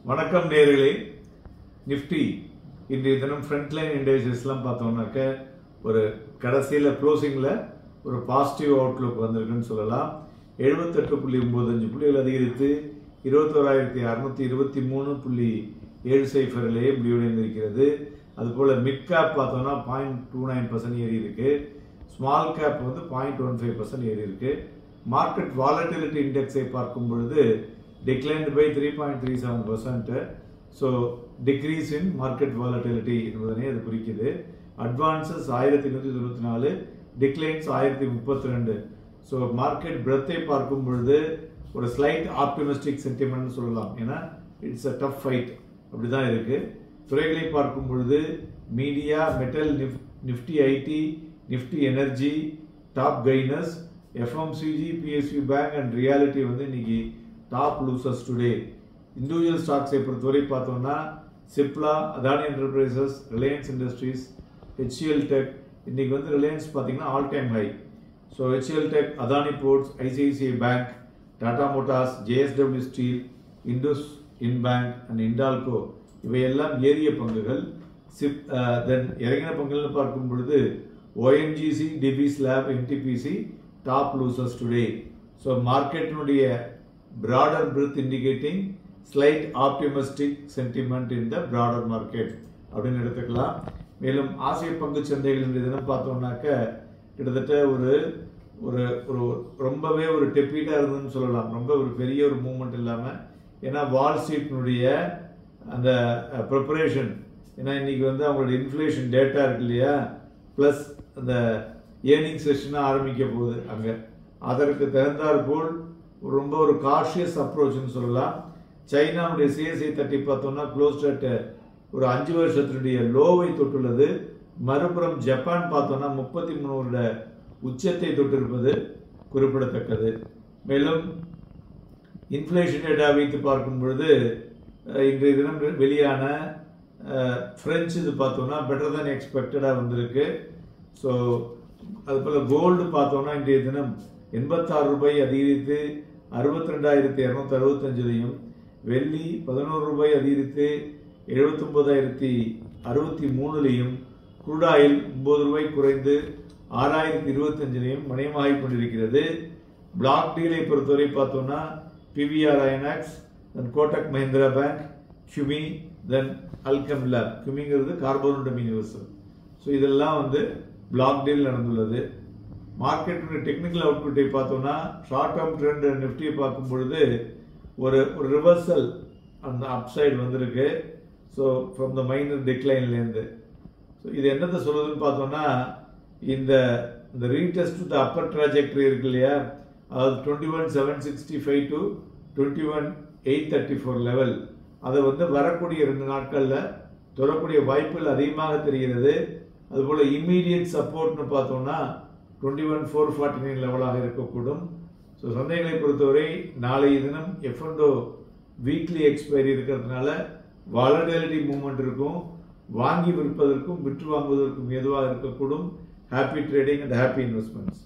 வணக்கம் நேயர்களே. நிஃப்டி இன்றைய தினம் ஃப்ரண்ட் லைன் இண்டெக்ஸஸ்லாம் பார்த்தோம்னாக்க ஒரு கடைசியில் க்ளோசிங்கில் ஒரு பாசிட்டிவ் அவுட்லுக் வந்திருக்குன்னு சொல்லலாம். 78.95 புள்ளிகள் அதிகரித்து 21,623.70 முடிவடைந்திருக்கிறது. அதுபோல் மிட் கேப் பார்த்தோம்னா 0.29% ஏறி இருக்கு. ஸ்மால் கேப் வந்து 0.15% ஏறி இருக்கு. மார்க்கெட் வாலட்டிலிட்டி இண்டெக்ஸை பார்க்கும் பொழுது declined by 3.37%. So decrease in market volatility என்பதனை அது குறிக்குது. Advances 1194, declines 1032. So market breadth-ஐ பார்க்கும் பொழுது ஒரு slight optimistic sentiment சொல்லலாம். ஏன்னா it's a tough fight அப்படிதான் இருக்கு. துறைகளை பார்க்கும் பொழுது media, metal, nifty IT, nifty energy top gainers, FMCG, PSU bank and reality வந்து இன்னைக்கு டாப் லூசர்ஸ் டுடே. இண்டிவிஜுவல் ஸ்டாக்ஸை பொறுத்தவரை பார்த்தோம்னா Cipla, Adani enterprises, Reliance industries, HCL tech இன்னைக்கு வந்து ரிலையன்ஸ் பார்த்தீங்கன்னா all time high. So HCL tech, Adani ports, ICICI bank, Tata motors, JSW steel, IndusInd bank and Hindalco இவையெல்லாம் ஏறிய பங்குகள். தென் இறங்கின பங்குகள்னு பார்க்கும் பொழுது ஓஎன்ஜிசி, டிபி ஸ்லாப், NTPC top losers today. So மார்க்கெட்டினுடைய broader breadth indicating slight optimistic sentiment in the broader market அப்படின்னு எடுத்துக்கலாம். மேலும் ஆசிய பங்கு சந்தைகள் இன்றைய தினம் பார்த்தோம்னாக்க கிட்டத்தட்ட ஒரு ஒரு ஒரு ரொம்பவே ஒரு டெப்பீட்டா இருந்ததுன்னு சொல்லலாம். ரொம்ப ஒரு பெரிய ஒரு மூவ்மெண்ட் இல்லாமல், ஏன்னா வால் ஸ்ட்ரீட்னுடைய அந்த ப்ரிப்பரேஷன், ஏன்னா இன்னைக்கு வந்து அவங்களோட இன்ஃப்ளேஷன் டேட்டா இருக்கு இல்லையா, ப்ளஸ் அந்த ஏர்னிங் செஷனாக ஆரம்பிக்க போகுது. அங்கே அதற்கு தகுந்தாற்போல் ரொம்ப ஒரு காஷியஸ் அப்ரோச்னு சொல்லலாம். சைனாவுடைய சிஎஸ்ஐ தட்டி பார்த்தோம்னா க்ளோஸ் அட் ஒரு 5 வருஷத்தினுடைய லோவை தொட்டுள்ளது. மறுபுறம் ஜப்பான் பார்த்தோம்னா 33 உச்சத்தை தொட்டிருப்பது குறிப்பிடத்தக்கது. மேலும் இன்ஃப்ளேஷன் டேட்டா வைத்து பார்க்கும் பொழுது இன்றைய தினம் வெளியான பிரெஞ்சு இது பார்த்தோம்னா பெட்டர் தேன் எக்ஸ்பெக்டடாக வந்திருக்கு. ஸோ அதுபோல் கோல்டு பார்த்தோம்னா இன்றைய தினம் 86 ரூபாய் அதிகரித்து 62,265, வெள்ளி 11 ரூபாய் அதிகரித்து 79,063, குரூட் ஆயில் 9 ரூபாய் குறைந்து 6,025 மணியமாகிக் கொண்டிருக்கிறது. பிளாக் டீலை பொறுத்தவரை பார்த்தோம்னா PVR INOX, then Kotak Mahindra bank, CUMI, then Alkem lab. கியூமிங்கிறது கார்போரண்டம் யூனிவர்சல். ஸோ இதெல்லாம் வந்து பிளாக் டீல் நடந்துள்ளது. மார்க்கெட்டுடைய டெக்னிக்கல் அவுட்புட்டை பார்த்தோம்னா ஷார்ட் டேர்ம் ட்ரெண்ட் நிஃப்டியை பார்க்கும் பொழுது ஒரு ரிவர்சல் அந்த அப்சைடு வந்திருக்கு. ஸோ ஃப்ரம் த மைனர் டிக்ளைன்லேருந்து. ஸோ இது என்னத்தை சொல்லுதுன்னு பார்த்தோம்னா இந்த ரீடெஸ்ட் த அப்பர் ட்ராஜெக்டரி இருக்கு இல்லையா, அதாவது 21,765 to 21,834 லெவல், அதை வந்து வரக்கூடிய 2 நாட்களில் தொடரக்கூடிய வாய்ப்புகள் அதிகமாக தெரிகிறது. அதுபோல் இம்மீடியட் சப்போர்ட்னு பார்த்தோம்னா 21,449 லெவலாக இருக்கக்கூடும். ஸோ சந்தைகளை பொறுத்தவரை நாளைய தினம் F&O வீக்லி எக்ஸ்பைரி இருக்கிறதுனால வாலட்டிலிட்டி மூவ்மெண்ட் இருக்கும். வாங்கி விற்பதற்கும் விற்று வாங்குவதற்கும் ஏதுவாக இருக்கக்கூடும். Happy trading and happy investments.